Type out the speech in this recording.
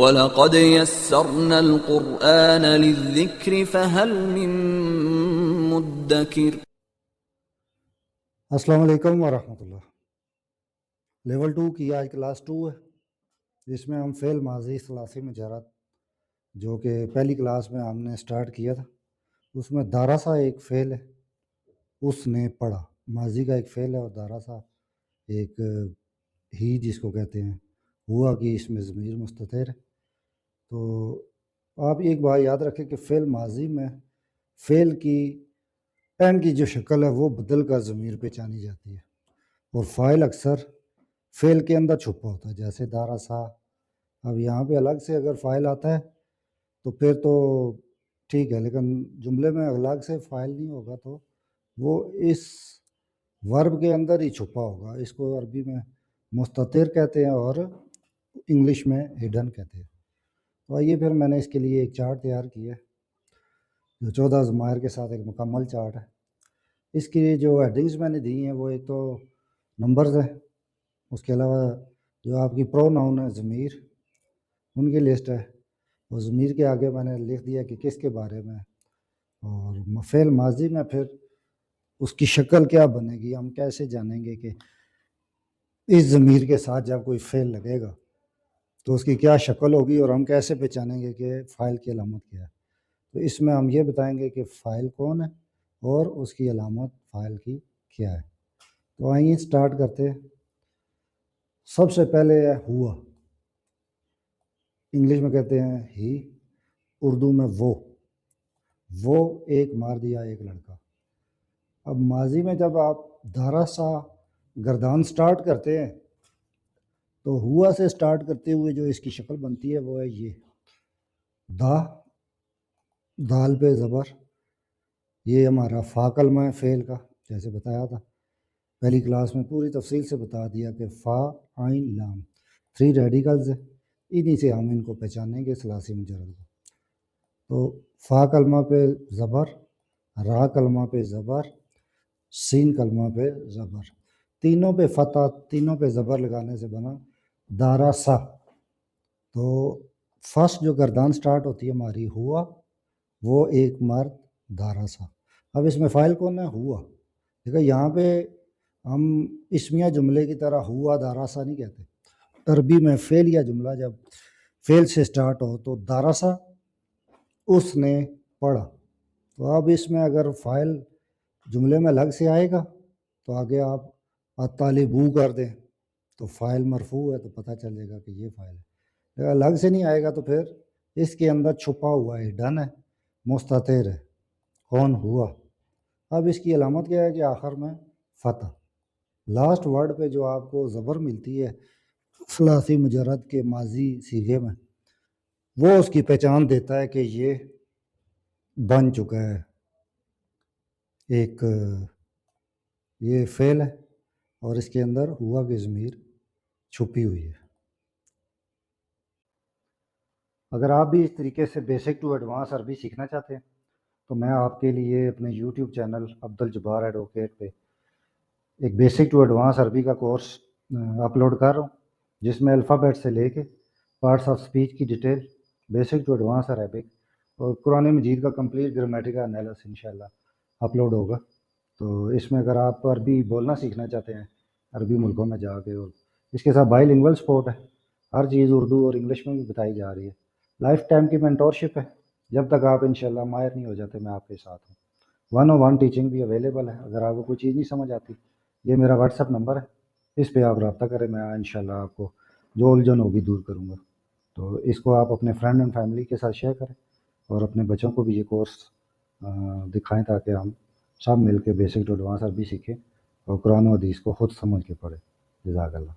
وَلَقَدْ يَسَّرْنَا الْقُرْآنَ لِلذِّكْرِ فَهَلْ مِن مُدَّكِرٍ۔ السلام علیکم ورحمۃ اللہ۔ لیول 2 کی آج کلاس 2 ہے، جس میں ہم فعل ماضی ثلاثی مجرد جو کہ پہلی کلاس میں ہم نے سٹارٹ کیا تھا، اس میں دارسا ایک فعل ہے، اس نے پڑھا، ماضی کا ایک فعل ہے، اور دارسا ایک ہی جس کو کہتے ہیں ہوا کی اس میں ضمیر مستتر ہے۔ تو آپ ایک بات یاد رکھیں کہ فعل ماضی میں فعل کی اینڈ کی جو شکل ہے وہ بدل کر ضمیر پہچانی جاتی ہے، اور فاعل اکثر فعل کے اندر چھپا ہوتا ہے، جیسے دارسا۔ اب یہاں پہ الگ سے اگر فاعل آتا ہے تو پھر تو ٹھیک ہے، لیکن جملے میں الگ سے فاعل نہیں ہوگا تو وہ اس ورب کے اندر ہی چھپا ہوگا۔ اس کو عربی میں مستتر کہتے ہیں اور انگلش میں ہڈن کہتے ہیں۔ تو آئیے پھر میں نے اس کے لیے ایک چارٹ تیار کیا ہے جو 14 ضمائر کے ساتھ ایک مکمل چارٹ ہے۔ اس کی جو ہیڈنگز میں نے دی ہیں وہ ایک تو نمبرز ہیں، اس کے علاوہ جو آپ کی پرو ناؤن ہے ضمیر، ان کی لسٹ ہے، اور ضمیر کے آگے میں نے لکھ دیا کہ کس کے بارے میں، اور فعل ماضی میں پھر اس کی شکل کیا بنے گی، ہم کیسے جانیں گے کہ اس ضمیر کے ساتھ جب کوئی فعل لگے گا تو اس کی کیا شکل ہوگی، اور ہم کیسے پہچانیں گے کہ فاعل کی علامت کیا ہے۔ تو اس میں ہم یہ بتائیں گے کہ فاعل کون ہے اور اس کی علامت فاعل کی کیا ہے۔ تو آئیے سٹارٹ کرتے ہیں۔ سب سے پہلے ہے ہوا، انگلش میں کہتے ہیں ہی، اردو میں وہ ایک مرد یا ایک لڑکا۔ اب ماضی میں جب آپ دارسا گردان سٹارٹ کرتے ہیں تو ہوا سے سٹارٹ کرتے ہوئے جو اس کی شکل بنتی ہے وہ ہے یہ دال پہ زبر، یہ ہمارا فا کلمہ ہے فعل کا، جیسے بتایا تھا پہلی کلاس میں، پوری تفصیل سے بتا دیا کہ فا عین لام 3 ریڈیکلز ہیں، انہی سے ہم ان کو پہچانیں گے ثلاثی مجرد کو۔ تو فا کلمہ پہ زبر، را کلمہ پہ زبر، سین کلمہ پہ زبر، تینوں پہ فتح، تینوں پہ زبر لگانے سے بنا دارسا۔ تو فرسٹ جو گردان سٹارٹ ہوتی ہے ہماری ہوا، وہ ایک مرد دارسا۔ اب اس میں فاعل کون ہے؟ ہوا۔ دیکھو یہاں پہ ہم اسمیہ جملے کی طرح ہوا دارسا نہیں کہتے۔ عربی میں فعل یا جملہ جب فعل سے سٹارٹ ہو تو دارسا اس نے پڑھا۔ تو اب اس میں اگر فاعل جملے میں الگ سے آئے گا تو آگے آپ طالبو کر دیں تو فاعل مرفوع ہے تو پتہ چل جائے گا کہ یہ فاعل ہے۔ اگر الگ سے نہیں آئے گا تو پھر اس کے اندر چھپا ہوا ہے، ڈن ہے، مستتر ہے، کون؟ ہوا۔ اب اس کی علامت کیا ہے کہ آخر میں فتح، لاسٹ ورڈ پہ جو آپ کو زبر ملتی ہے ثلاثی مجرد کے ماضی صیغے میں، وہ اس کی پہچان دیتا ہے کہ یہ بن چکا ہے، ایک یہ فعل ہے اور اس کے اندر ہوا کی ضمیر چھپی ہوئی ہے۔ اگر آپ بھی اس طریقے سے بیسک ٹو ایڈوانس عربی سیکھنا چاہتے ہیں تو میں آپ کے لیے اپنے یوٹیوب چینل عبدالجبار ایڈوکیٹ پہ ایک بیسک ٹو ایڈوانس عربی کا کورس اپلوڈ کر رہا ہوں، جس میں الفابیٹ سے لے کے پارٹس آف سپیچ کی detail, basic to advance Arabic اور قرآن مجید کا کمپلیٹ گرامیٹیکل انالیسس انشاءاللہ اپلوڈ ہوگا۔ تو اس میں اگر آپ عربی بولنا سیکھنا چاہتے ہیں عربی ملکوں میں جا کے، اور اس کے ساتھ بائی لنگول سپورٹ ہے، ہر چیز اردو اور انگلش میں بھی بتائی جا رہی ہے، لائف ٹائم کی مینٹورشپ ہے، جب تک آپ انشاءاللہ ماہر نہیں ہو جاتے میں آپ کے ساتھ ہوں۔ 101 ٹیچنگ بھی اویلیبل ہے، اگر آپ کو کوئی چیز نہیں سمجھ آتی یہ میرا واٹس ایپ نمبر ہے، اس پہ آپ رابطہ کریں، میں انشاءاللہ آپ کو جو الجھن ہوگی دور کروں گا۔ تو اس کو آپ اپنے فرینڈ اینڈ فیملی کے ساتھ شیئر کریں اور اپنے بچوں کو بھی یہ کورس دکھائیں تاکہ ہم سب مل کے بیسک ٹو ایڈوانس عربی سیکھیں اور قرآن و حدیث کو خود سمجھ کے پڑھیں۔ جزاک اللہ۔